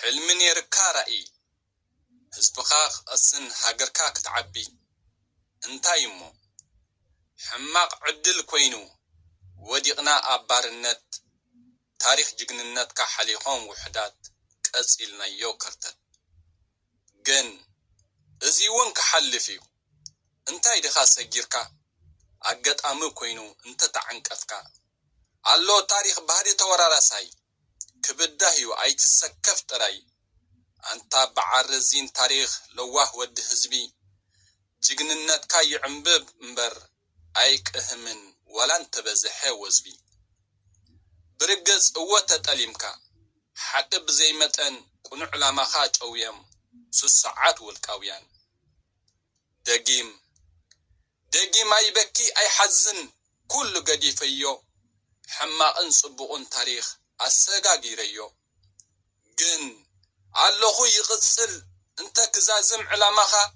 حلم نيركا رأي هزبخاخ أسن هاجركا كتعبي انتاي مو حماق عدل كوينو وديقنا أبار النت تاريخ جغن النت كحليقون وحدات كأسئلنا يوكرتت جن ازيوان كحلفيو انتاي دخا سجيركا أجد أمو كوينو انت تعنكفكا اللو تاريخ بهدي تورارساي كبدهيو أي تسكف تراي أنت بعرزين تاريخ لواه ود حزبي جغن النت كاي عمبب مبر أيك أهمن ولا انت بزحي وزبي برقز قوة تأليمكا حقب زي متن كنو علامة خاج أويام سسعات والكاويان دقيم ما يبكي أي حزن كل قدي فيو حما انصبقون تاريخ الساقاقي ريو جن اللهو يغسل انت كزازم علامة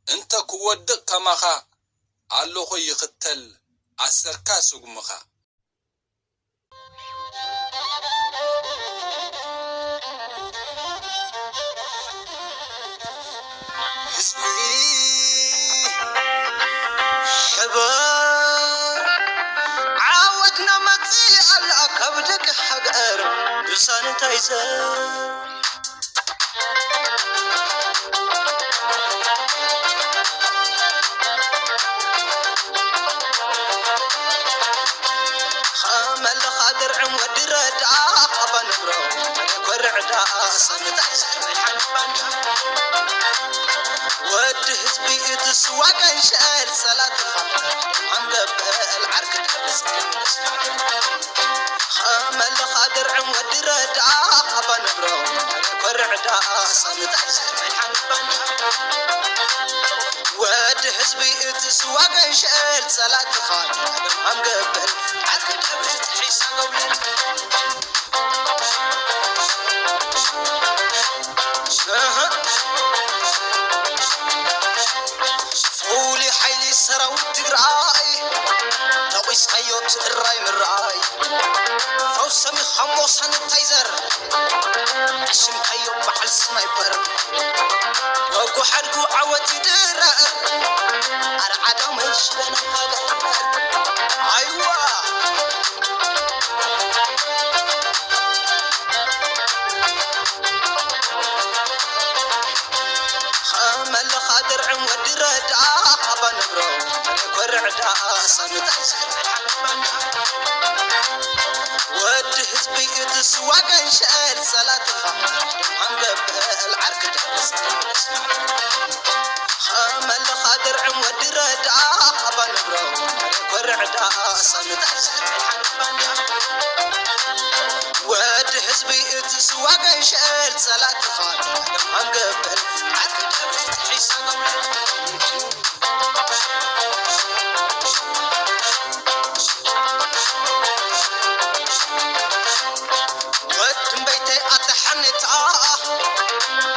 انت كودق كماخا اللهو يغتل السركا سقمخا عاودنا متي على كبدك حقر لسان تايزر خامل خادر عمود ردا ابا نبرو كرعدا سنت ود حزبي تسوى كنشال صلاة عم قبل عرك تحبس خامل خادر عمود ردا ابا نبرو كرعدا سنت ود حزبي تسوى كنشال صلاة عم قبل عرك تحبس حساب فولي حيلي سراوت تقرأي تويس خيوت الراي من رأي فوسمي خموس هنتايزر عشم خيوت محل سنايبر وقو حرقو عوتي درا أرعادا مش لنا هذا أيوة خامل خادر عمود ردا أبا نبرو كرعدا صنت ود حزبي تسوى كنشال صلاة عم قبل عرك تحبس خامل خادر عمود ردا أبا نبرو كرعدا صنت ود حزبي تسوى كنشال صلاة عم قبل عرك تحبس حساب ود بيتي أتحنت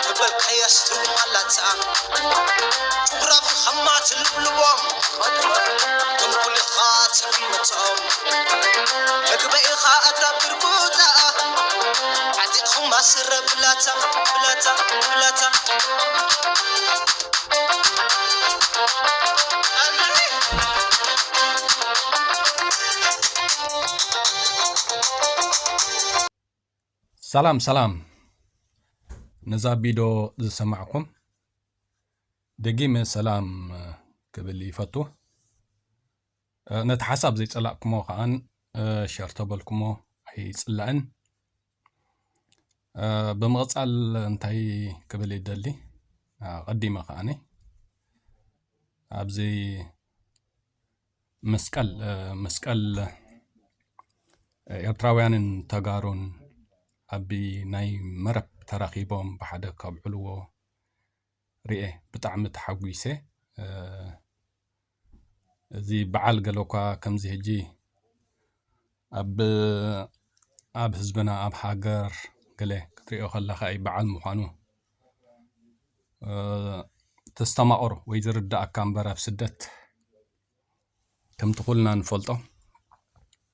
قبل كيستو مالتا جغرافي خمات البلوم كن كل خاطر متهم مقبئي خاطر بركوتا عدد خماس بلاتا بلاتا بلاتا سلام نزابيدو زسمعكم دقيمة سلام قبل يفتو نتحسب زي تسلقكمو خان شرطبلكمو حي تسلقن بمغصال انتاي قبل يدلي قديمة خاني ابزي مسكال ኤርትራውያንን ተጋሩን አቢ ናይ መረብ ተራኺቦም ብሓደ ካብዕልዎ ርኤ ብጣዕሚ ተሓጒሰ እዚ በዓል ገለኳ ከምዚ ሕጂ ኣብ ህዝብና ኣብ ሃገር ገለ ክትሪኦ ከለኻ ኣይ በዓል ምዃኑ ተስተማቕሮ ወይ ዝርዳእካ እምበር ኣብ ስደት ከም ትኹልና ንፈልጦ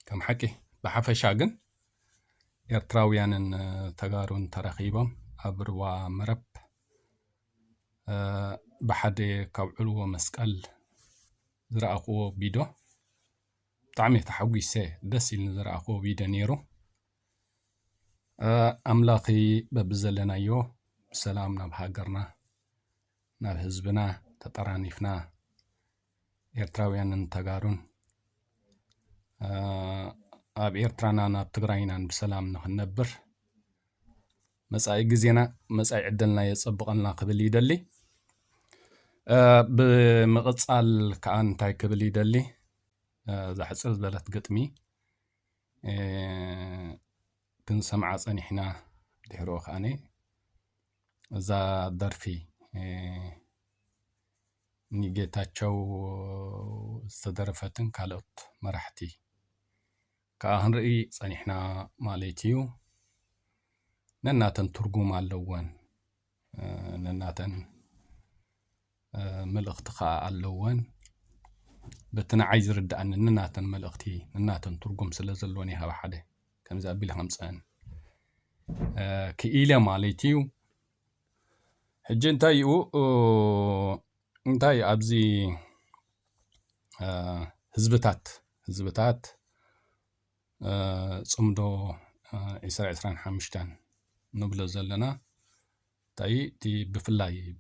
ከም ሓቂ بحفشا ግን ኤርትራውያንን ተጋሩን ተራኺቦም ኣብርዋ መረብ ብሓደ ካብ ዕልዎ መስቀል ዝረኣኽዎ ቪድዮ ብጣዕሚ ተሓጒሰ ደስ ኢልኒ ዝረኣኽዎ ቪድዮ ነይሩ። ኣምላኺ በብዘለናዮ ሰላም ናብ ሃገርና ናብ ህዝብና ተጠራኒፍና ኤርትራውያንን ተጋሩን ኣብ ኤርትራና ናብ ትግራይናን ብሰላም ንኽነብር መጻኢ ግዜና መጻኢ ዕድልና የጸብቐልና ክብል ይደሊ። ብምቕጻል ከዓ እንታይ ክብል ይደሊ ዝሕጽር ዝበለት ግጥሚ ክንሰምዓ ጸኒሕና ድሕሮ ከኣነ እዛ ደርፊ ንጌታቸው ዝተደረፈትን ካልኦት መራሕቲ ከዓ ክንርኢ ጸኒሕና ማለት እዩ። ነናተን ትርጉም ኣለወን፣ ነናተን መልእኽቲ ከዓ ኣለወን። በቲ ንዓይ ዝርዳእኒ ነናተን መልእኽቲ ነናተን ትርጉም ስለ ዘለወን ይሃብ ሓደ ከምዚ ኣቢለ ከምፀአን ክኢለ ማለት እዩ። ሕጂ እንታይ እዩ እንታይ ኣብዚ ህዝብታት ጽምዶ 2025 ንብሎ ዘለና እንታይ እቲ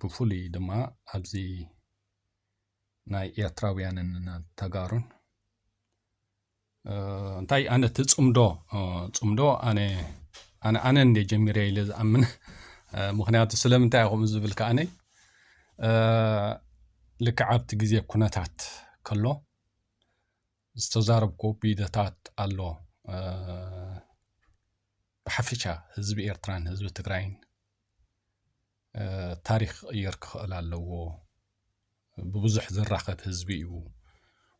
ብፍሉይ ድማ ኣብዚ ናይ ኤርትራውያንን ተጋሩን እንታይ ኣነ እቲ ጽምዶ ኣነ እንደ ጀሚረ ኢለ ዝኣምን ምክንያቱ ስለምንታይ ኢኹም ዝብል ከኣነ ልክዕ ኣብቲ ግዜ ኩነታት ከሎ ዝተዛረብኩ ቪድዮታት ኣሎ። ብሓፈሻ ህዝቢ ኤርትራን ህዝቢ ትግራይን ታሪክ ክቕየር ክኽእል ኣለዎ። ብብዙሕ ዝራኸብ ህዝቢ እዩ።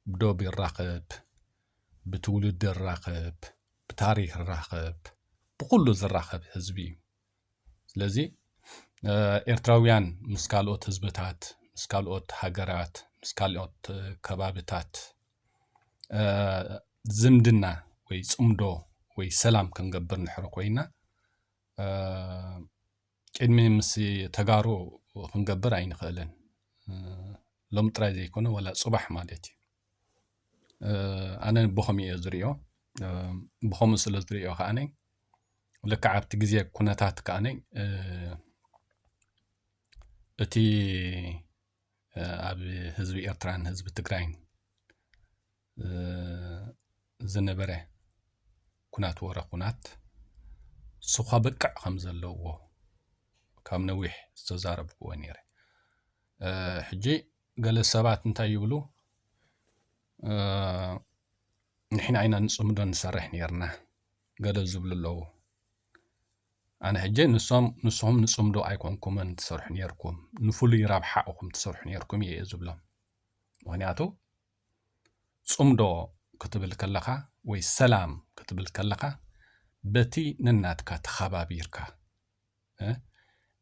ብዶብ ይራኸብ፣ ብትውልድ ይራኸብ፣ ብታሪክ ይራኸብ፣ ብኩሉ ዝራኸብ ህዝቢ እዩ። ስለዚ ኤርትራውያን ምስ ካልኦት ህዝብታት ምስ ካልኦት ሃገራት ምስ ካልኦት ከባቢታት ዝምድና ወይ ጽምዶ ወይ ሰላም ክንገብር ንሕሮ ኮይና ቅድሚ ምስ ተጋሩ ክንገብር ኣይንኽእልን። ሎም ጥራይ ዘይኮነ ወላ ጽባሕ ማለት እዩ። ኣነ ብኸም እየ ዝሪኦ ብኸምኡ ስለ ዝሪኦ ከኣነ ልክዕ ኣብቲ ግዜ ኩነታት ከኣነ እቲ ኣብ ህዝቢ ኤርትራን ህዝቢ ትግራይን ዝነበረ ኩናት ወረ ኩናት ስኻ በቅዕ ከም ዘለዎ ካብ ነዊሕ ዝተዛረብክዎ ነይረ። ሕጂ ገለ ሰባት እንታይ ይብሉ ንሕና ኢና ንጽምዶ ንሰርሕ ነርና ገለ ዝብሉ ኣለዉ። ኣነ ሕጂ ንስኹም ንጽምዶ ኣይኮንኩምን ትሰርሑ ነርኩም ንፍሉይ ረብሓ ኢኹም ትሰርሑ ነርኩም እየ ዝብሎም። ምክንያቱ ጽምዶ ክትብል ከለኻ ወይ ሰላም ክትብል ከለኻ በቲ ነናትካ ተኸባቢርካ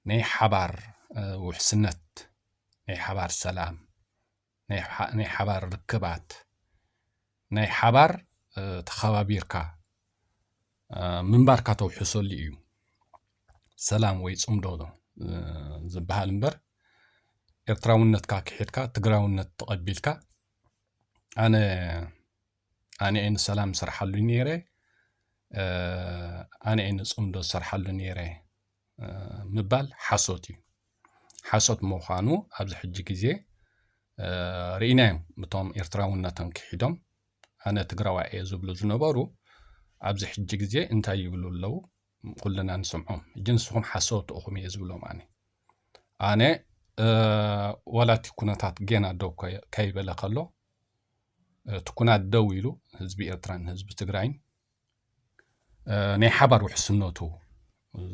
ናይ ሓባር ውሕስነት ናይ ሓባር ሰላም ናይ ሓባር ርክባት ናይ ሓባር ተኸባቢርካ ምንባርካ ተውሕሰሉ እዩ ሰላም ወይ ጽምዶ ዝበሃል እምበር ኤርትራውነትካ ክሒድካ ትግራውነት ተቐቢልካ ኣነ እየ ሰላም ሰርሓሉ ነይረ ኣነ እየ ጽምዶ ሰርሓሉ ነይረ ምባል ሓሶት እዩ። ሓሶት ምዃኑ ኣብዚ ሕጂ ግዜ ርኢናዮም እቶም ኤርትራውነቶም ክሒዶም ኣነ ትግራዋይ እየ ዝብሉ ዝነበሩ ኣብዚ ሕጂ ግዜ እንታይ ይብሉ ኣለዉ ኩልና ንስምዖም። ሕጂ ንስኹም ሓሶት ኢኹም እየ ዝብሎም ኣነ ወላቲ ኩነታት ገና ደው ከይበለ ከሎ እቲ ኩናት ደው ኢሉ ህዝቢ ኤርትራን ህዝቢ ትግራይን ናይ ሓባር ውሕስነቱ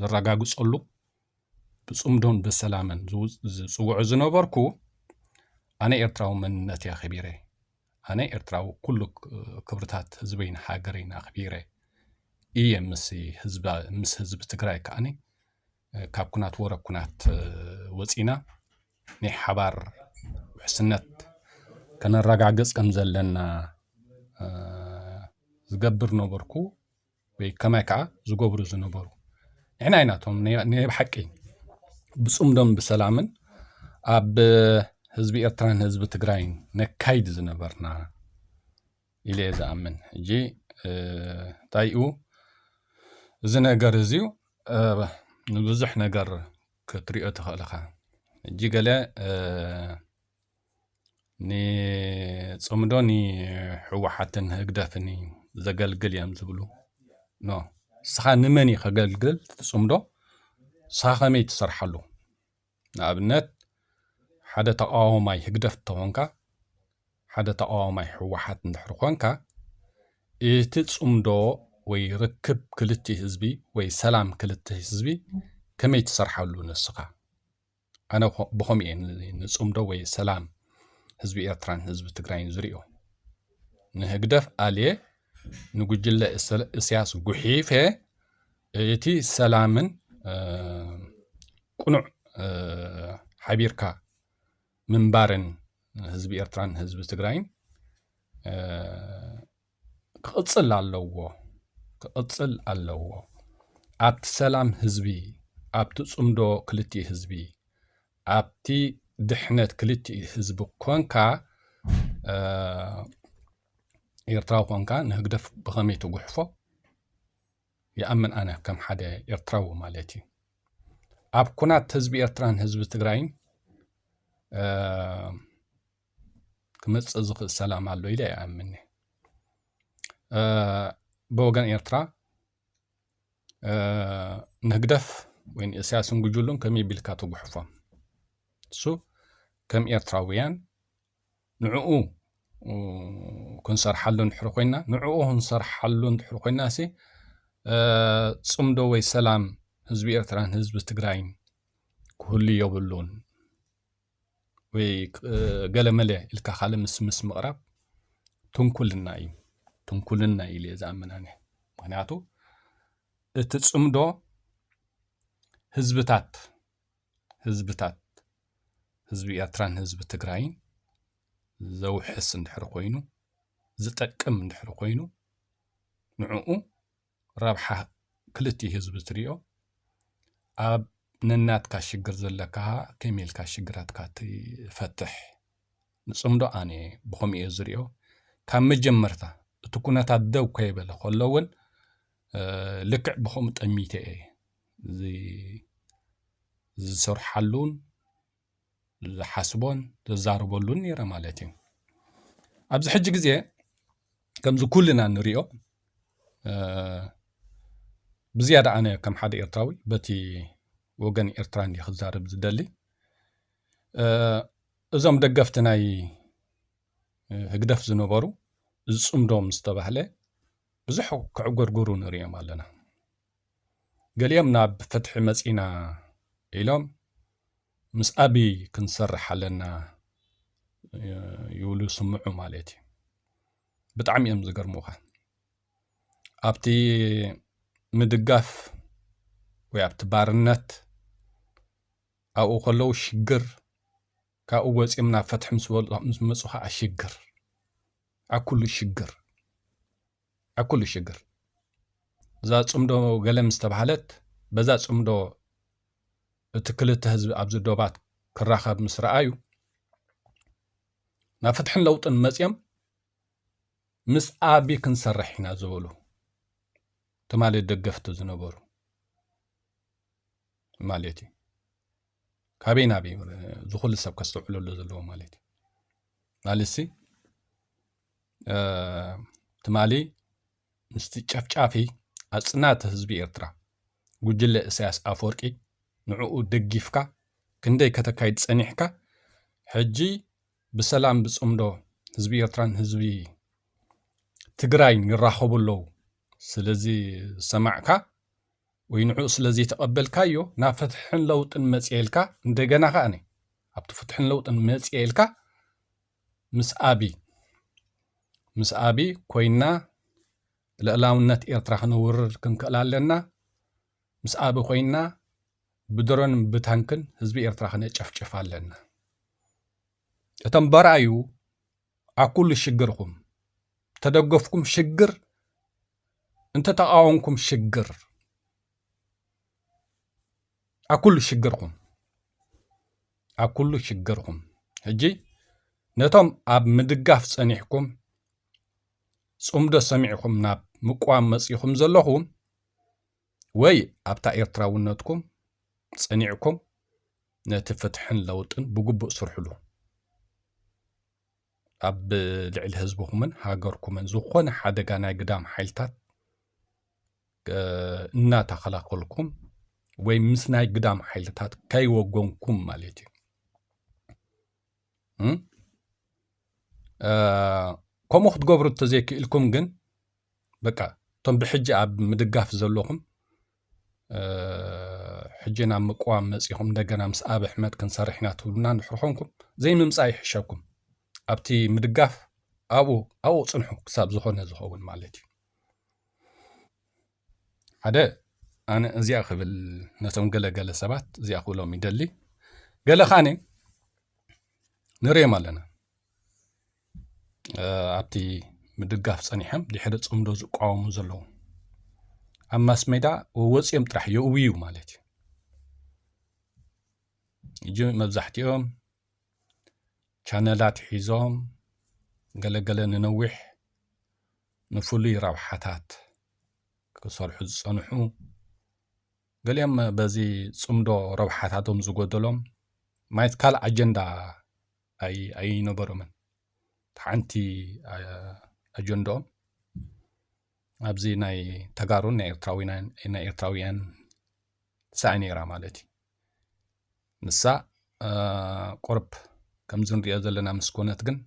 ዝረጋግጸሉ ብጽምዶን ብሰላምን ዝጽውዑ ዝነበርኩ ኣነ ኤርትራዊ መንነት ኣኽቢረ ኣነ ኤርትራዊ ኩሉ ክብርታት ህዝበይን ሃገረይን ኣኽቢረ እየ ምስ ህዝቢ ትግራይ ከኣነ ካብ ኩናት ወረ ኩናት ወፂና ናይ ሓባር ውሕስነት ከነረጋግጽ ከም ዘለና ዝገብር ነበርኩ ወይ ከማይ ከዓ ዝገብሩ ዝነበሩ عنايناتهم بحقي بصمدهم بسلامن أب ህዝቢ ኤርትራን ህዝቢ ትግራይን ነካይድ ዝነበርና ኢለ ዝኣምን ሕጂ ታይኡ እዚ ነገር እዚዩ ንብዙሕ ነገር ክትሪኦ ትኽእልኻ ሕጂ ገለ ንፅምዶ ንሕወሓትን ህግደፍን ዘገልግል እዮም ዝብሉ ኖ ስኻ ንመን ከገልግል ትፅምዶ ስኻ ከመይ ትሰርሓሉ ንኣብነት ሓደ ተቃዋማይ ህግደፍ ተኾንካ ሓደ ተቃዋማይ ሕወሓት እንድሕር ኮንካ እቲ ፅምዶ ወይ ርክብ ክልተ ህዝቢ ወይ ሰላም ክልተ ህዝቢ ከመይ ትሰርሓሉ ንስኻ ኣነ ብኸምኡ እየ ንፅምዶ ወይ ሰላም ህዝቢ ኤርትራን ህዝቢ ትግራይን ዝሪኦ ንህግደፍ ኣልየ ንጉጅለ እስያስ ጉሒፈ እቲ ሰላምን ቁኑዕ ሓቢርካ منبارن ህዝቢ ኤርትራን ህዝቢ ትግራይን ክቅፅል ኣለዎ ኣብቲ ሰላም ህዝቢ ኣብቲ ፅምዶ ክልተ ህዝቢ ኣብቲ ድሕነት ክልተ ህዝቢ ኮንካ ኤርትራዊ ኮንካ ንህግደፍ ብኸመይ ትጉሕፎ ይኣምን ኣነ ከም ሓደ ኤርትራዊ ማለት እዩ ኣብ ኩናት ህዝቢ ኤርትራን ህዝቢ ትግራይን ክመፅእ ዝኽእል ሰላም ኣሎ ኢለ ይኣምኒ ብወገን ኤርትራ ንህግደፍ ወይ ንእስያስን ጉጅሉን ከመይ ኢልካ ትጉሕፎም እሱ ከም ኤርትራውያን ንዕኡ ክንሰርሓሉ እንድሕር ኮይና ንዕኡ ክንሰርሓሉ እንድሕር ኮይና ሲ ፅምዶ ወይ ሰላም ህዝቢ ኤርትራን ህዝቢ ትግራይን ክህሉ የብሉን ወይ ገለመለ ኢልካ ካለ ምስ ምቕራብ ትንኩልና ኢለ ዝኣምን ኣነ ምክንያቱ እቲ ፅምዶ ህዝብታት ህዝቢ ኤርትራን ህዝቢ ትግራይን ዘውሕስ እንድሕር ኮይኑ ዝጠቅም እንድሕር ኮይኑ ንዕኡ ረብሓ ክልተ ህዝቢ ትሪኦ ኣብ ነናትካ ሽግር ዘለካ ከመይልካ ሽግራትካ ትፈትሕ ንፅምዶ ኣነ ብኸምኡ እየ ዝሪኦ ካብ መጀመርታ እቲ ኩነታት ደው ከይበለ ከሎ እውን ልክዕ ብኸምኡ ጠሚተ እየ ዝሰርሓሉን ዝሓስቦን ዝዛረበሉን ነይረ ማለት እዩ ኣብዚ ሕጂ ግዜ ከምዚ ኩልና ንሪኦ ብዝያዳ ኣነ ከም ሓደ ኤርትራዊ በቲ ወገን ኤርትራ እንዲ ክዛረብ ዝደሊ እዞም ደገፍቲ ናይ ህግደፍ ዝነበሩ ዝፅምዶም ዝተባህለ ብዙሕ ክዕጎርጎሩ ንሪኦም ኣለና ገሊኦም ናብ ፍትሒ መፂና ኢሎም ምስ ኣብይ ክንሰርሕ ኣለና ይብሉ ስምዑ ማለት እዩ ብጣዕሚ እዮም ዝገርሙኻ ኣብቲ ምድጋፍ ወይ ኣብቲ ባርነት ኣብኡ ከለዉ ሽግር ካብኡ ወፂኦም ናብ ፈትሒ ምስ መፁ ከዓ ሽግር ኣኩሉ ሽግር እዛ ፅምዶ ገለ ምስ ተባሃለት በዛ ፅምዶ እቲ ክልተ ህዝቢ ኣብዚ ዶባት ክራኸብ ምስ ረኣዩ ናብ ፍትሕን ለውጥን መፅኦም ምስ ኣቢ ክንሰርሕ ኢና ዝበሉ ትማሊ ደገፍቲ ዝነበሩ ማለት እዩ ካበይ ናበይ ዝኩሉ ሰብ ከስተውዕለሉ ዘለዎ ማለት እዩ ማለሲ ትማሊ ምስቲ ጨፍጫፊ ኣፅናተ ህዝቢ ኤርትራ ጉጅለ ኢሳያስ ኣፈወርቂ ንዕኡ ደጊፍካ ክንደይ ከተካይድ ፀኒሕካ ሕጂ ብሰላም ብፅምዶ ህዝቢ ኤርትራን ህዝቢ ትግራይን ይራኸቡ ኣለዉ ስለዚ ሰማዕካ ወይ ንዕኡ ስለዚ ተቐበልካዮ ናብ ፍትሕን ለውጥን መፅኤልካ እንደገና ከኣነ ኣብቲ ፍትሕን ለውጥን መፅኤልካ ምስ ኣቢ ኮይና ልዕላውነት ኤርትራ ክንውርር ክንክእል ኣለና ምስ ኣቢ ኮይና ብድሮን ብታንክን ህዝቢ ኤርትራ ክነጨፍጭፍ ኣለና እቶም በርኣዩ ኣኩሉ ሽግርኩም ተደገፍኩም ሽግር እንተ ተቃወምኩም ሽግር أكل شجركم هجي نتوم أب مدقاف صنيحكم صمدو سمعكم ناب مقوام مسيخم زلهم وي أبتا إرتراونتكم صنيعكم نتفتحن لوطن بقبق سرحلو أب لعل هزبكم هاجركم زخون حدقا ناي قدام حيلتات እናታ خلاقلكم ወይ ምስ ናይ قدام حيلتات كايوغونكم مالتي كمو تقبرو تزيكيلكم جن بقى توم بحجي أب مدقاف زلوكم حجينا مقوام مسيحهم دقنا مس أب أحمد كنصرحنا تولنا نحرحونكم زي ممساي حشاكم أبتي مدقاف أو صنحو كساب زخون زخون مالتي هذا أنا زي أخبل نتوم قل سبات زي أقوله ميدلي قل خاني نري مالنا أبتي مدقاف صنيحم دي حدث أمدوز قوام زلو أما سميدا ووصي يمطرح يوويو مالتي يجي مبزحتيهم شانلات حيزهم قل ننوح نفولي روحاتات كسرح صنحو قال يوم بزي صمدو روحاتهم زغدلهم ما يتكال أجندا أي نبرو من تعنتي أجندو أبزي ناي تجارون ناي إرتراويان سعني رامالتي نسا قرب كم زن رياضة لنا مسكونات جن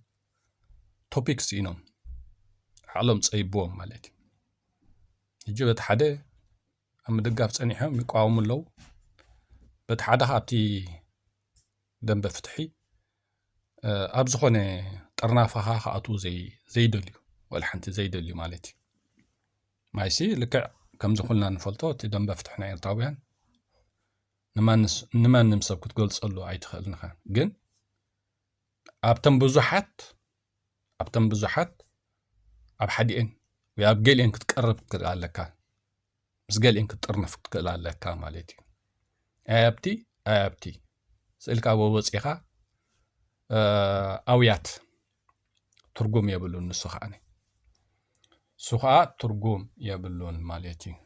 توبيكس إنهم علم صيبوهم مالتي يجي بتحدى أما دقاف صنيحهم يقاوم اللو بتحدى هابتي دم بفتحي أبزخوني طرنافها خاطو زي دوليو ولا حنت زي دوليو مالتي ما يسي لك كم زخلنا نفلطو تدم بفتحنا يرطاويان نمان نمسب كتقول صلو عيد خلنا خان جن أبتم بزحات أب حدين وياب قال إنك تقرب كتقال لك بس قال إنك تطرنف كتقال لك مالتي أبتي سألك أبو وصيخا أويات ترجم يبلون السخاني سخاء ترجم يبلون مالتي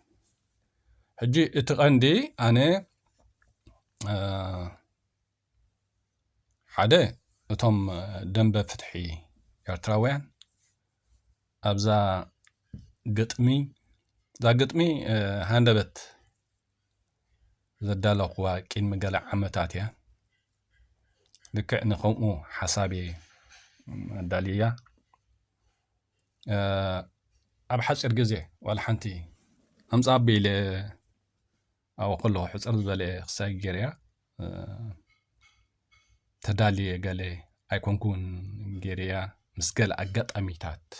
هجي اتقندي أنا حدا اتهم دنب فتحي يرتراويان أبزا قطمي هاندبت زدال أخوة كين مقالع عمتاتيا لك نخومو حسابي داليا أبحث إرقزي ولا حنتي أمصابي ل أو قله حصر زبالي خساي جيريا تدالي قالي أيكون جيريا مسقال أقط أميتات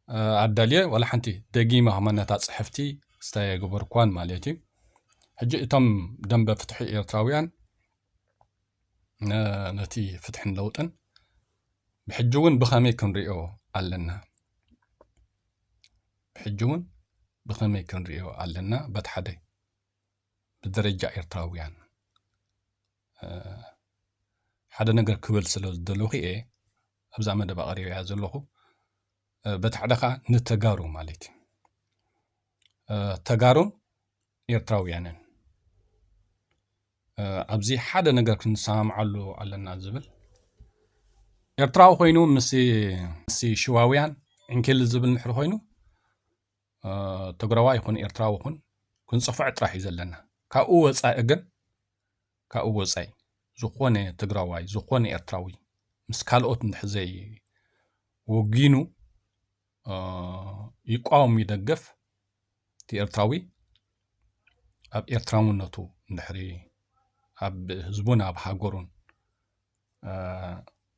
عدالية ولا حنتي دقيمة همانتات صحفتي ستايا قبر كوان ماليتي حجي تم دنب فتحي إرتراويان نتي فتح لوطن بحجون بخامي كنريو علنا بتحدي بدرجة إرتراويان حدا نقر كبل سلو دلوخي إيه أبزا مدى بقريو يعزلوخو بتحدخا نتقارو ماليتي تقارو إرتراويان أبزي حدا نقر كنسام علنا الزبل إرتراو خوينو مسي شواويان إنكل الزبل نحر خوينو تقروا يكون إرتراو كن صفع تراح يزلنا كأو وصاي زخونة تقرواي زخونة إرتراوي مسكالوت نحزي وجينو يقاوم يدقف تي إرتراوي أب إرتراون نتو نحري أب زبون أب هاجورون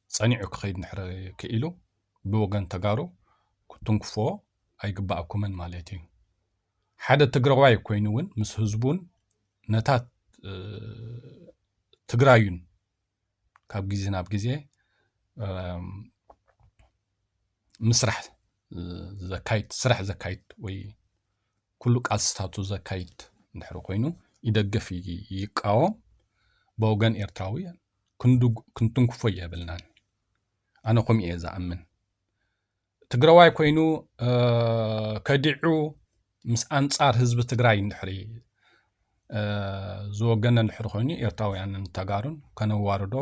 صنيعو كخيد نحري كإلو بوغن تقارو كنتنكفو أيقبأكم من مالتي حدا تقرواي كوينون مس هزبون نتات تقرايون كاب جيزي ناب جيزي مسرح ዘካይድ ስራሕ ዘካይድ ወይ ኩሉ ቃልስታቱ ዘካይድ እንድሕር ኮይኑ ይደግፍ ይቃወም ብወገን ኤርትራዊ ክንትንክፎ የብልናን ኣነ ከምኡ እየ ዝኣምን ትግራዋይ ኮይኑ ከዲዑ ምስ ኣንጻር ህዝቢ ትግራይ እንድሕር ዝወገነ እንድሕር ኮይኑ ኤርትራውያንን ተጋሩን ከነዋርዶ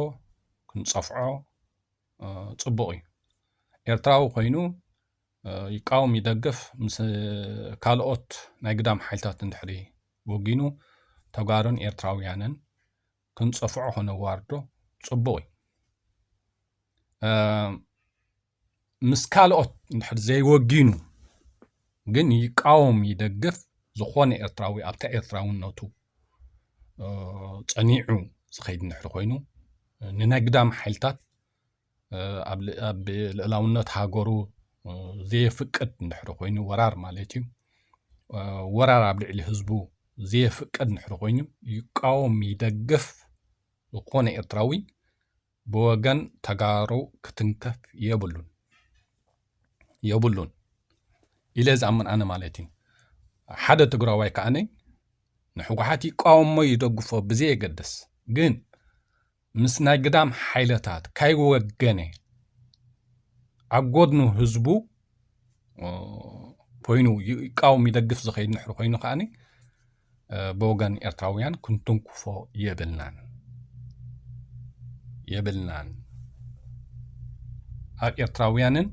ክንጸፍዖ ጽቡቕ እዩ ኤርትራዊ ኮይኑ ይቃወም ይደግፍ ምስ ካልኦት ናይ ግዳም ሓይልታት እንድሕር ወጊኑ ተጋሩን ኤርትራውያንን ክንጸፍዖ ከነዋርዶ ጽቡቕ እዩ ምስ ካልኦት እንድሕር ዘይወጊኑ ግን ይቃወም ይደግፍ ዝኾነ ኤርትራዊ ኣብታ ኤርትራውነቱ ጸኒዑ ዝኸይድ እንድሕር ኮይኑ ንናይ ግዳም ሓይልታት ኣብ ልዕላውነት ሃገሩ ዘይፍቅድ እንድሕር ኮይኑ ወራር ማለት እዩ ወራር ኣብ ልዕሊ ህዝቡ ዘይፍቅድ እንድሕር ኮይኑ ይቃወም ይደግፍ ዝኾነ ኤርትራዊ ብወገን ተጋሩ ክትንከፍ የብሉን ኢለ ዝኣምን ኣነ ማለት እዩ ሓደ ትግራዋይ ከዓነ ንሕወሓት ይቃወሞ ይደግፎ ብዘየገድስ ግን ምስ ናይ ግዳም ሓይለታት ካይወገነ ኣብ ጎድኑ ህዝቡ ኮይኑ ይቃወም ይደግፍ ዝኸይድ ንሕር ኮይኑ ከዓኒ ብወገን ኤርትራውያን ክንትንክፎ የብልናን ኣብ ኤርትራውያንን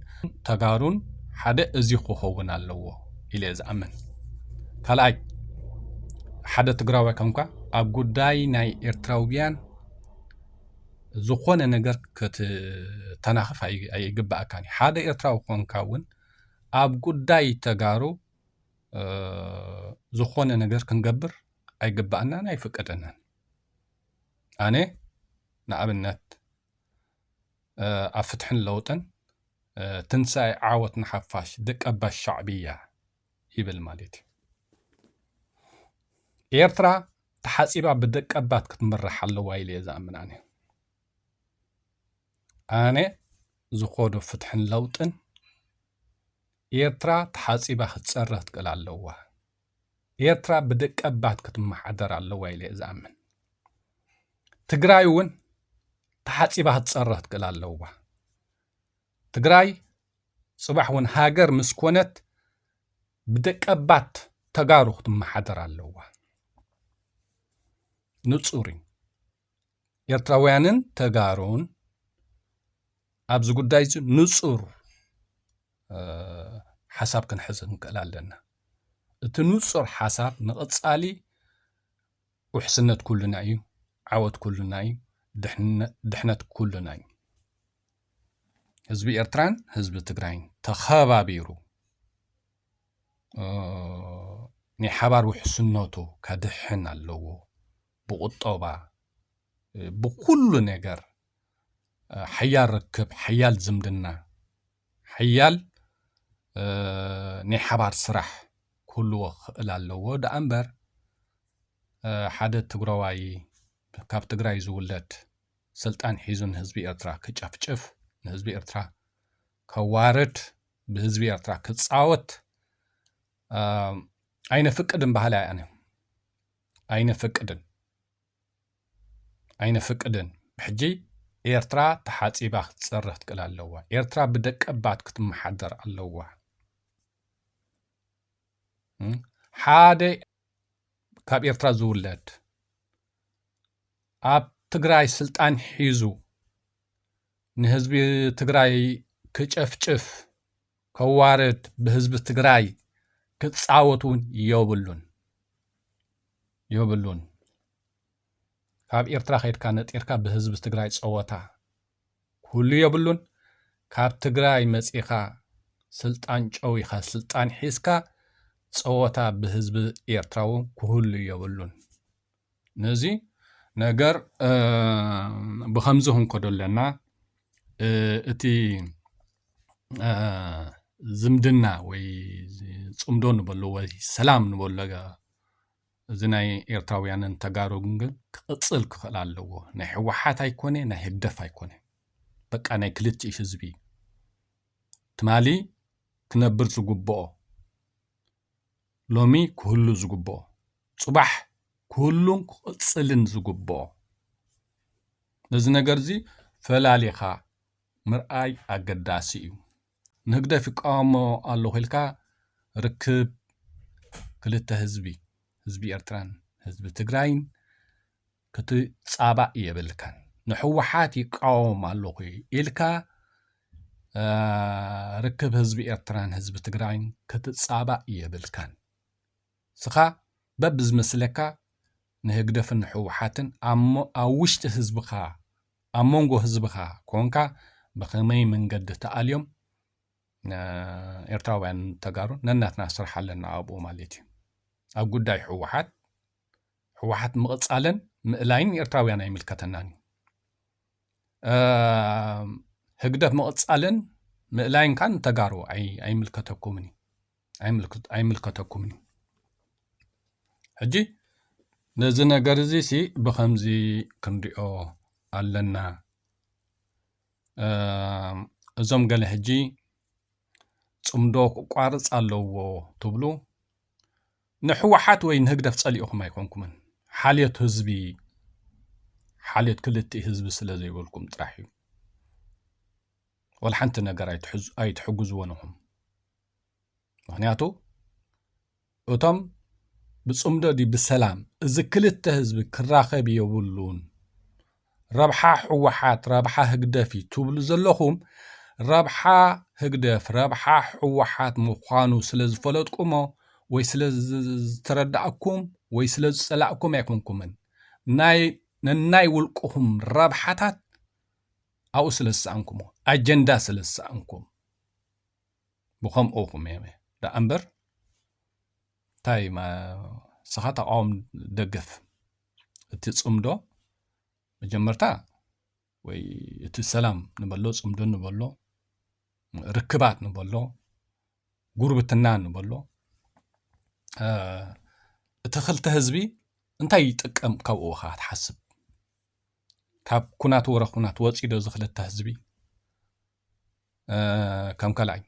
ተጋሩን ሓደ እዚ ክኸውን ኣለዎ ኢለ ዝኣምን ካልኣይ ሓደ ትግራዋይ ከምካ ኣብ ጉዳይ ናይ ኤርትራውያን ዝኾነ ነገር ከተናኽፍ ኣይግባእካኒ ሓደ ኤርትራዊ ኮንካ እውን ኣብ ጉዳይ ተጋሩ ዝኾነ ነገር ክንገብር ኣይግባእናን ኣይፍቀደናን ኣነ ንኣብነት ኣብ ፍትሕን ለውጥን ትንሳኤ ዓወት ንሓፋሽ ደቀባሽ ሻዕብያ ይብል ማለት እዩ ኤርትራ ተሓፂባ ብደቀባት ክትምራሕ ኣለዋ ኢለ ዝኣምን ኣነ ዝኸዶ ፍትሕን ለውጥን ኤርትራ ተሓፂባ ክትፀርህ ትክእል ኣለዋ ኤርትራ ብደቀባት ክትመሓደር ኣለዋ ኢለ ዝኣምን ትግራይ እውን ተሓፂባ ክትፀርህ ትክእል ኣለዋ ትግራይ ጽባሕ እውን ሃገር ምስ ኮነት ብደቀባት ተጋሩ ክትመሓደር ኣለዋ ንጹር ኤርትራውያንን ተጋሩን ኣብዚ ጉዳይ ንጹር ሓሳብ ክንሕዝ ንክእል ኣለና እቲ ንጹር ሓሳብ ንቕጻሊ ውሕስነት ኩሉና እዩ ዓወት ኩሉና እዩ ድሕነት ኩሉና እዩ ህዝቢ ኤርትራን ህዝቢ ትግራይን ተኸባቢሩ ናይ ሓባር ውሕስነቱ ከድሕን ኣለዎ ብቁጠባ ብኩሉ ነገር ሓያል ርክብ ሓያል ዝምድና ሓያል ናይ ሓባር ስራሕ ኩልዎ ክእል ኣለዎ ዳኣ እምበር ሓደ ትግራዋይ ካብ ትግራይ ዝውለድ ስልጣን ሒዙ ንህዝቢ ኤርትራ ክጨፍጭፍ ንህዝቢ ኤርትራ ከዋርድ ብህዝቢ ኤርትራ ክፃወት ኣይነፍቅድን ባህላ ኣነ ኣይነፍቅድን ብሕጂ ኤርትራ ተሓፂባ ክትፀርህ ትክእል ኣለዋ ኤርትራ ብደቀባት ክትመሓደር ኣለዋ ሓደ ካብ ኤርትራ ዝውለድ ኣብ ትግራይ ስልጣን ሒዙ ንህዝቢ ትግራይ ክጨፍጭፍ ከዋርድ ብህዝቢ ትግራይ ክፃወቱን የብሉን ካብ ኤርትራ ኸይድካ ነጢርካ ብህዝቢ ትግራይ ፀወታ ኩሉ የብሉን ካብ ትግራይ መፂኻ ስልጣን ጨዊኻ ስልጣን ሒዝካ ፀወታ ብህዝቢ ኤርትራዊ ኩሉ የብሉን ነዚ ነገር ብኸምዚ ክንከዶ ኣለና እቲ ዝምድና ወይ ጽምዶ ንበሎ ወይ ሰላም ንበሎ እዚ ናይ ኤርትራውያንን ተጋሩ ግን ክቕፅል ክኽእል ኣለዎ ናይ ሕወሓት ኣይኮነ ናይ ህደፍ ኣይኮነ በቃ ናይ ክልቲኡ ህዝቢ ትማሊ ክነብር ዝግብኦ ሎሚ ክህሉ ዝግብኦ ጽባሕ ክህሉን ክቕጽልን ዝግብኦ ነዚ ነገር እዚ ፈላሊኻ ምርኣይ ኣገዳሲ እዩ ንህግደፍ ይቃወሞ ኣለኹ ኢልካ ርክብ ክልተ ህዝቢ ኤርትራን ህዝቢ ትግራይን ክትጻባእ የብልካን ንሕወሓት ይቃወም ኣለኹ ኢልካ ርክብ ህዝቢ ኤርትራን ህዝቢ ትግራይን ክትጻባእ የብልካን ስኻ በብዝመስለካ ንህግደፍን ሕወሓትን ኣብ ውሽጢ ህዝብኻ ኣብ መንጎ ህዝብኻ ኮንካ ብኸመይ መንገዲ ተኣልዮም ኤርትራውያን ተጋሩ ነናትና ስራሕ ኣለና ኣብኡ ማለት እዩ ኣብ ጉዳይ ሕወሓት ምቕጻልን ምእላይን ኤርትራውያን ኣይምልከተናን ህግደፍ ምቕጻልን ምእላይን ካን ተጋሩ ኣይምልከተኩምን ሕጂ ነዚ ነገር እዚ ሲ ብኸምዚ ክንሪኦ ኣለና እዞም ገለ ሕጂ ጽምዶ ቋርጽ ኣለዎ ትብሉ ንሕወሓት ወይ ንህግደፍ ጸሊኡኹም ኣይኮንኩምን ሓልዮት ክልቲእ ህዝቢ ስለ ዘይበልኩም ጥራሕ እዩ ወላ ሓንቲ ነገር ኣይትሕግዝዎን ኢኹም ምክንያቱ እቶም ብጽምዶ ብሰላም እዚ ክልተ ህዝቢ ክራኸብ የብሉን ረብሓ ሕወሓት ረብሓ ህግደፍ ትብሉ ዘለኹም ረብሓ ህግደፍ ረብሓ ሕወሓት ምዃኑ ስለ ዝፈለጥኩሞ ወይ ስለ ዝተረዳእኩም ወይ ስለ ዝጸላእኩም ኣይኮንኩምን ነናይ ውልቅኹም ረብሓታት ኣብኡ ስለ ዝሰኣንኩሞ ኣጀንዳ ስለ ዝሰኣንኩም ብኸምኡኹም እየ ዳ እምበር እንታይ ስኻ ተቃወም ደገፍ እቲ ጽምዶ መጀመርታ ወይ እቲ ሰላም ንበሎ ጽምዶ ንበሎ ርክባት ንበሎ ጉርብትና ንበሎ እቲ ክልተ ህዝቢ እንታይ ይጥቀም ካብኡ ኻ ትሓስብ ካብ ኩናት ወረ ኩናት ወፂዶ እዚ ክልተ ህዝቢ ከም ካልኣይ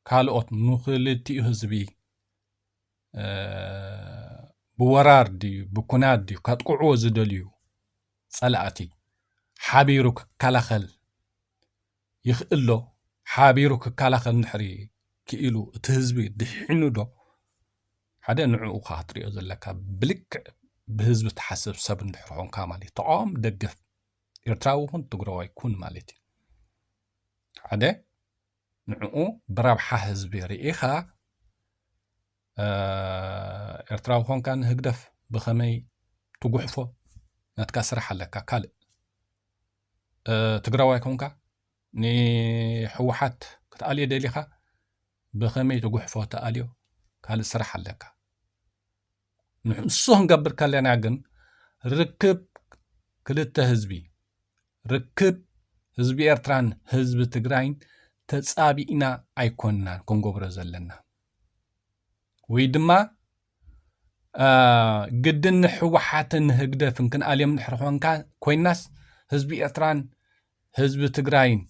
ካልኦት ንኽልቲኡ ህዝቢ ብወራር ድዩ ብኩናት ድዩ ካጥቅዕዎ ዝደልዩ ጸላእቲ ሓቢሩ ክከላኸል ይኽእሎ ሓቢሩ ክከላኸል ንሕሪ ክኢሉ እቲ ህዝቢ ድሒኑ ዶ ሓደ ንዕኡ ኻ ክትሪኦ ዘለካ ብልክዕ ብህዝቢ ትሓስብ ሰብ እንድሕር ኮንካ ማለት ተቃወም ደገፍ ኤርትራዊ ይኹን ትግራዋይ ይኩን ማለት እዩ ሓደ ንዕኡ ብረብሓ ህዝቢ ርኢኻ ኤርትራዊ ኮንካ ንህግደፍ ብኸመይ ትጉሕፎ ናትካ ስራሕ ኣለካ ካልእ ትግራዋይ ኮንካ ንሕወሓት ክትኣልዮ ደሊኻ ብኸመይ ትጉሕፎ ተኣልዮ ካልእ ስራሕ ኣለካ ንሱ ክንገብር ከለና ግን ርክብ ክልተ ህዝቢ ርክብ ህዝቢ ኤርትራን ህዝቢ ትግራይን ተጻቢእና ኣይኮንናን ክንገብሮ ዘለና ወይ ድማ ግድን ሕወሓትን ህግደፍን ክንኣልዮም ንድሕር ኮይናስ ህዝቢ ኤርትራን ህዝቢ ትግራይን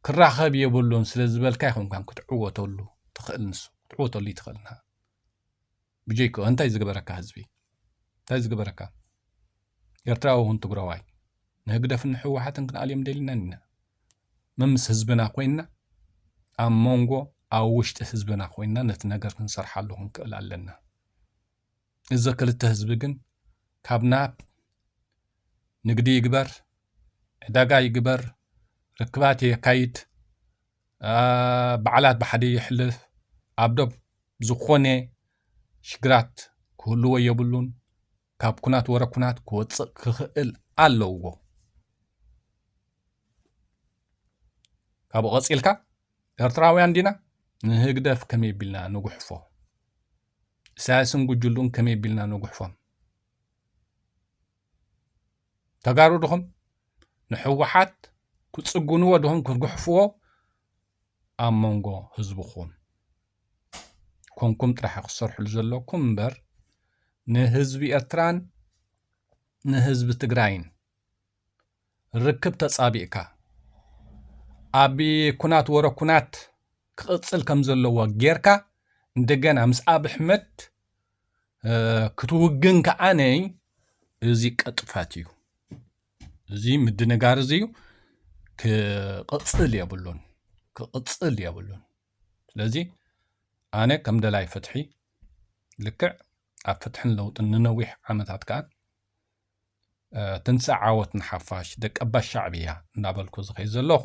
ክራኸብ የብሉን ስለ ዝበልካ ይኹምካን ክትዕወተሉ ትኽእል ንሱ ክትዕወተሉ ይትኽእልና ብጀይኮ እንታይ ዝገበረካ ህዝቢ እንታይ ዝገበረካ ኤርትራዊ ይኹን ትግራዋይ ንህግደፍን ሕወሓትን ክንኣልዮም ደሊና ኒና መምስ ህዝብና ኮይና ኣብ መንጎ ኣብ ውሽጢ ህዝብና ኮይና ነቲ ነገር ክንሰርሓሉ ክንክእል ኣለና እዚ ክልተ ህዝቢ ግን ካብ ናብ ንግዲ ይግበር ዕዳጋ ይግበር ርክባት የካይድ በዓላት ብሓደ ይሕልፍ ኣብዶ ዝኾነ ሽግራት ክህልዎ የብሉን ካብ ኩናት ወረ ኩናት ክወፅእ ክኽእል ኣለዎ ካብኡ ቐፂልካ ኤርትራውያን ዲና ንህግደፍ ከመይ ቢልና ንጉሕፎ ኢሳያስን ጉጅሉን ከመይ ቢልና ንጉሕፎም ተጋሩ ድኹም ንሕወሓት ክጽጉንዎ ድኹም ክጉሕፍዎ ኣብ መንጎ ህዝብኹም ኮንኩም ጥራሕ ክሰርሕሉ ዘለኩም እምበር ንህዝቢ ኤርትራን ንህዝቢ ትግራይን ርክብ ተጻቢእካ أبي كنات ورا كنات كقصل كم زلوا جيركا እንደገና ምስ አብ አሕመድ ክትውግን ከዓነይ እዚ ቀጥፋት እዩ እዚ ምድነጋር እዚ ክቅጽል የብሉን ስለዚ ኣነ ከም ደላይ ፍትሒ ልክዕ ኣብ ፍትሕን ለውጥን ንነዊሕ ዓመታት ከዓ ትንሳዕ ዓወት ንሓፋሽ ደቀባ ሻዕብያ እናበልኩ ዝኸይ ዘለኹ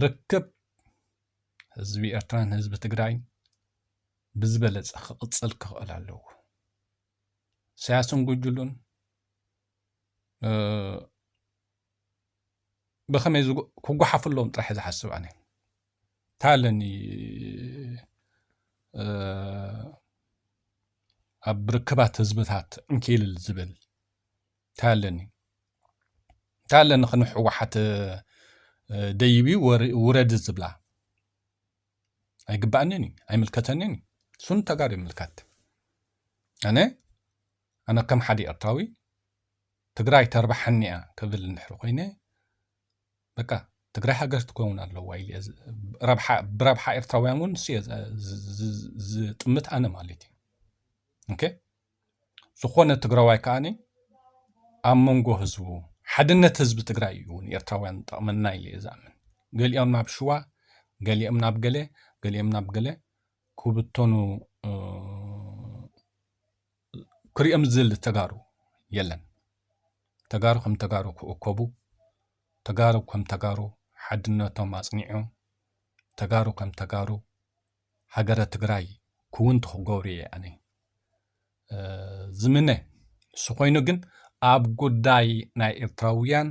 ርክብ ህዝቢ ኤርትራን ህዝቢ ትግራይ ብዝበለጸ ክቅጽል ክኽእል ኣለዎ ኢሳያስን ጉጅሉን ብኸመይ ክጓሓፍሎም ጥራሕ ዝሓስብ ኣነ ታለኒ ኣብ ርክባት ህዝብታት እንኪልል ዝብል ታለኒ ክንሕወሓት ደይቢ ውረድ ዝብላ ኣይግባእንኒ ኣይምልከተንኒ ሱን ተጋር ይምልከት ኣነ ከም ሓደ ኤርትራዊ ትግራይ ተርባሐኒያ ክብል እንድሕር ኮይነ በቃ ትግራይ ሃገር ትከውን ኣለዋ ኢለ ብረብሓ ኤርትራውያን እውን ዝጥምት ኣነ ማለት እዩ ኦኬ ዝኾነ ትግራዋይ ከዓኒ ኣብ መንጎ ህዝቡ ሓድነት ህዝቢ ትግራይ እዩ ኤርትራውያን ጠቕመና ኢለ ዝኣምን ገሊኦም ናብ ሽዋ ገሊኦም ናብ ገለ ክብቶኑ ክሪኦም ዝል ተጋሩ የለን ተጋሩ ከም ተጋሩ ክእከቡ ተጋሩ ከም ተጋሩ ሓድነቶም ኣጽኒዑ ተጋሩ ከም ተጋሩ ሃገረ ትግራይ ክውን ትኽገብሩ እየ ኣነ ዝምነ እሱ ኮይኑ ግን ኣብ ጉዳይ ናይ ኤርትራውያን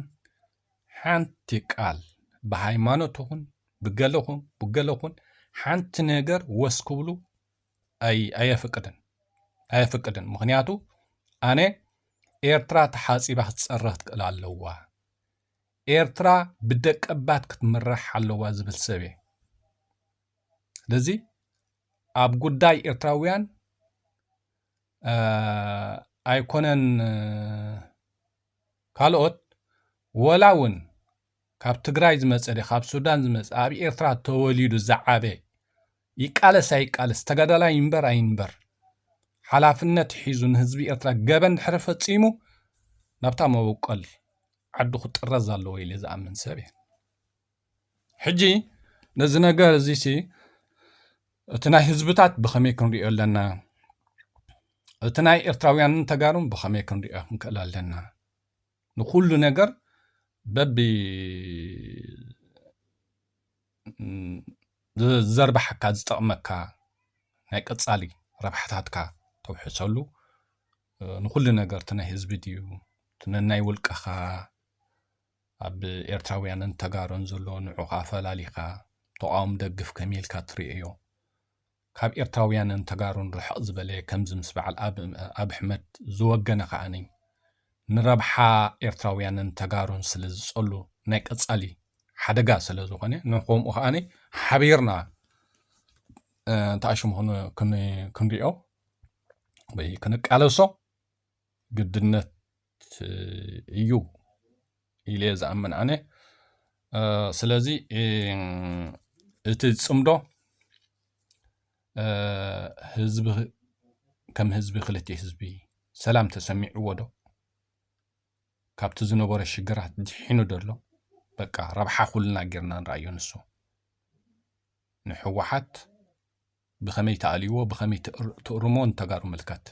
ሓንቲ ቃል ብሃይማኖት ይኹን ብገለኹን ሓንቲ ነገር ወስክብሉ ኣየፍቅድን ምክንያቱ ኣነ ኤርትራ ተሓፂባ ክትፀረህ ትክእል ኣለዋ ኤርትራ ብደቀባት ክትምራሕ ኣለዋ ዝብል ሰብ እየ ስለዚ ኣብ ጉዳይ ኤርትራውያን ኣይኮነን ካልኦት ወላውን ካብ ትግራይ ዝመፀ ካብ ሱዳን ዝመፀ ኣብ ኤርትራ ተወሊዱ ዝዓበ ይቃለስ ኣይቃለስ ተጋዳላይ ይንበር ኣይንበር ሓላፍነት ሒዙ ንህዝቢ ኤርትራ ገበን ድሕሪ ፈፂሙ ናብታ መበቆል ዓዱ ክጥረዝ ኣለዎ ኢለ ዝኣምን ሰብ እየ ሕጂ ነዚ ነገር እዚ እቲ ናይ ህዝብታት ብኸመይ ክንሪኦ ኣለና እቲ ናይ ኤርትራውያን ተጋሩን ብኸመይ ክንሪኦ ክንክእል ኣለና ንኩሉ ነገር በቢ ዘርባሕካ ዝጠቕመካ ናይ ቀጻሊ ረብሓታትካ ተውሕሰሉ ንኩሉ ነገር እቲ ናይ ህዝቢ ድዩ እቲ ናይ ውልቀኻ ኣብ ኤርትራውያንን ተጋሩን ዘሎ ንዑኻ ፈላሊኻ ተቃውም ደግፍ ከመይልካ ትርእዮ ካብ ኤርትራውያንን ተጋሩን ርሕቕ ዝበለ ከምዚ ምስ በዓል ኣብ ኣሕመድ ዝወገነ ከዓኒ ንረብሓ ኤርትራውያንን ተጋሩን ስለ ዝጸሉ ናይ ቀጻሊ ሓደጋ ስለ ዝኾነ ንኾምኡ ከዓኒ ሓቢርና ተኣሽሙ ክንሪኦ ወይ ክንቃለሶ ግድነት እዩ ኢለ ዝኣምን ኣነ ስለዚ እቲ ጽምዶ ህዝቢ ከም ህዝቢ ክልቲኡ ህዝቢ ሰላም ተሰሚዕዎ ዶ ካብቲ ዝነበረ ሽግራት ድሒኑ ደሎ በቃ ረብሓ ኩልና ጌርና ንራእዮ ንሱ ንሕወሓት ብኸመይ ተኣልይዎ ብኸመይ ትእርሞ እንተጋሩ ምልከት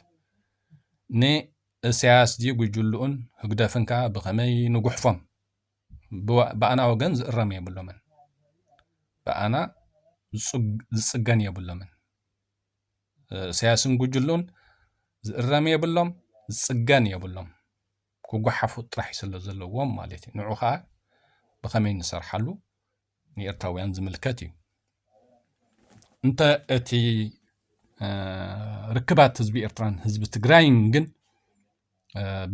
ንእስያስ ዲ ጉጅሉኡን ህግደፍን ከዓ ብኸመይ ንጉሕፎም ብኣና ወገን ዝእረም የብሎምን ብኣና ዝጽገን የብሎምን እስያስን ጉጅሉኡን ዝእረም የብሎም ዝጽገን የብሎም ክጓሓፉ ጥራሕ ስለ ዘለዎም ማለት እዩ ንዑ ከዓ ብኸመይ ንሰርሓሉ ንኤርትራውያን ዝምልከት እዩ እንተ እቲ ርክባት ህዝቢ ኤርትራን ህዝቢ ትግራይን ግን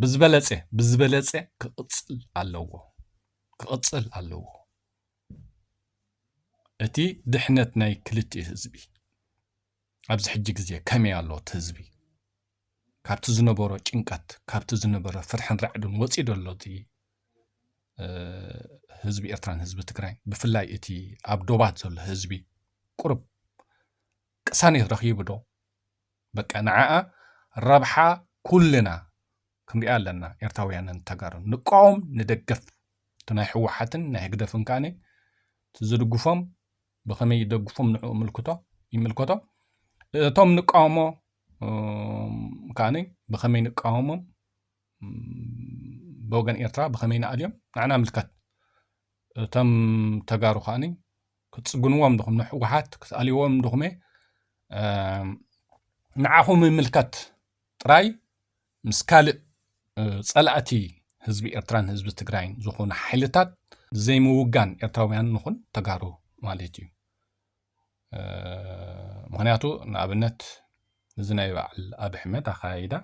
ብዝበለፀ ክቅጽል ኣለዎ እቲ ድሕነት ናይ ክልቲኡ ህዝቢ ኣብዚ ሕጂ ግዜ ከመይ ኣሎ እቲ ህዝቢ ካብቲ ዝነበሮ ጭንቀት ካብቲ ዝነበረ ፍርሕን ራዕድን ወፂኡ ደሎ እቲ ህዝቢ ኤርትራን ህዝቢ ትግራይ ብፍላይ እቲ ኣብ ዶባት ዘሎ ህዝቢ ቁርብ ቅሳኔት ረኺቡ ዶ በቃ ንዓኣ ረብሓ ኩልና ክንሪኣ ኣለና ኤርትራውያንን ተጋሩን ንቃወም ንደገፍ እቲ ናይ ሕወሓትን ናይ ህግደፍን ካዓኒ ዝድግፎም ብኸመይ ይደግፎም ንዕኡ ይምልከቶ እቶም ንቃወሞ ካዓኒ ብኸመይ ንቃወሞም ብወገን ኤርትራ ብኸመይ ንኣልዮም ንዓና ምልከት እቶም ተጋሩ ካዓኒ ክትፅግንዎም ድኹም ንሕወሓት ክትኣልይዎም ድኹም ንዓኹም ይምልከት ጥራይ ምስ ካልእ ጸላእቲ ህዝቢ ኤርትራን ህዝቢ ትግራይን ዝኾኑ ሓይልታት ዘይምውጋን ኤርትራውያን ንኹን ተጋሩ ማለት እዩ ምክንያቱ ንኣብነት እዚ ናይ በዓል ኣብ ኣሕመድ ኣኻይዳ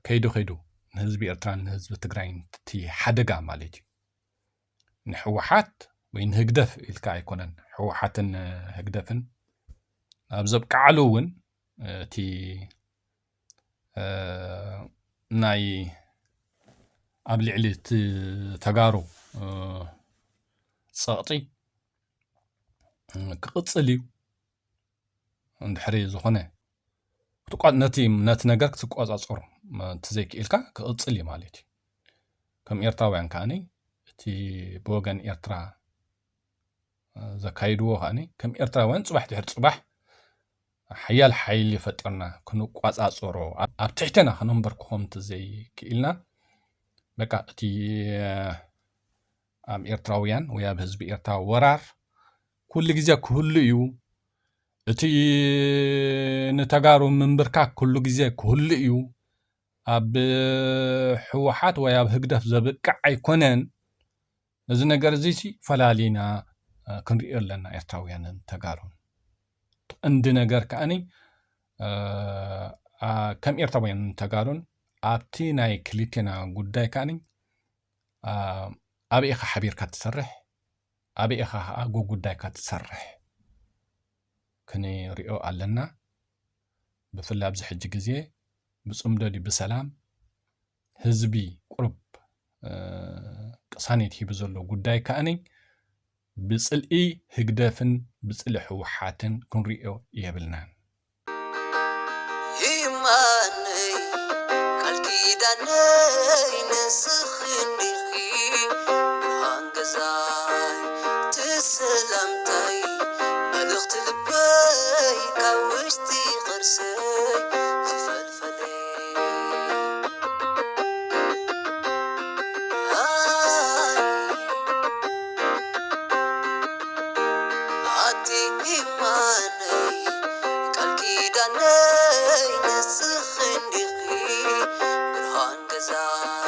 ከይዱ ንህዝቢ ኤርትራን ንህዝቢ ትግራይን እቲ ሓደጋ ማለት እዩ ንሕወሓት ወይ ንህግደፍ ኢልካ ኣይኮነን ሕወሓትን ህግደፍን ኣብ ዘብቃዕሉ እውን እቲ ናይ ኣብ ልዕሊ ተጋሩ ፀቕጢ ክቕፅል እዩ እንድሕሪ ዝኾነ ነቲ ነገር ክትቆፃፀሩ እንተዘይክኢልካ ክቕፅል እዩ ማለት እዩ ከም ኤርትራውያን ከዓኒ እቲ ብወገን ኤርትራ ዘካይድዎ ከዓኒ ከም ኤርትራውያን ፅባሕ ድሕሪ ፅባሕ ሓያል ሓይሊ ፈጢርና ክንቋፃፀሮ ኣብ ትሕተና ክነንበርክኾም እንተዘይክኢልና በቃ እቲ ኣብ ኤርትራውያን ወይ ኣብ ህዝቢ ኤርትራ ወራር ኩሉ ግዜ ክህሉ እዩ እቲ ንተጋሩ ምንብርካክ ኩሉ ግዜ ክህሉ እዩ ኣብ ሕወሓት ወይ ኣብ ህግደፍ ዘብቃዕ ኣይኮነን እዚ ነገር እዚ ፈላሊና ክንሪኦ ኣለና ኤርትራውያንን ተጋሩን እንዲ ነገር ከዓኒ ከም ኤርትራውያንን ተጋሩን ኣብቲ ናይ ክልቴና ጉዳይ ከዓኒ ኣብ ኢኻ ሓቢርካ ትሰርሕ ኣብ ኢኻ ጉዳይካ ትሰርሕ ክንሪኦ ኣለና ብፍላይ ኣብዚ ሕጂ ግዜ ብፅምደድ ብሰላም ህዝቢ ቁርብ ቅሳኔት ሂቡ ዘሎ ጉዳይ ከዓኒ ብፅልኢ ህግደፍን ብፅልኢ ሕወሓትን ክንሪኦ የብልናን ይማነይ ካልኪዳነይ ንስኽንዲኺ ብርሃን ገዛይ ትሰላምታይ መልእኽቲ ልበይ ካብ ውሽጢ ቅርሰይ ዝፈልፈለይ kalkidanay nasakhindiqi birhan gazaa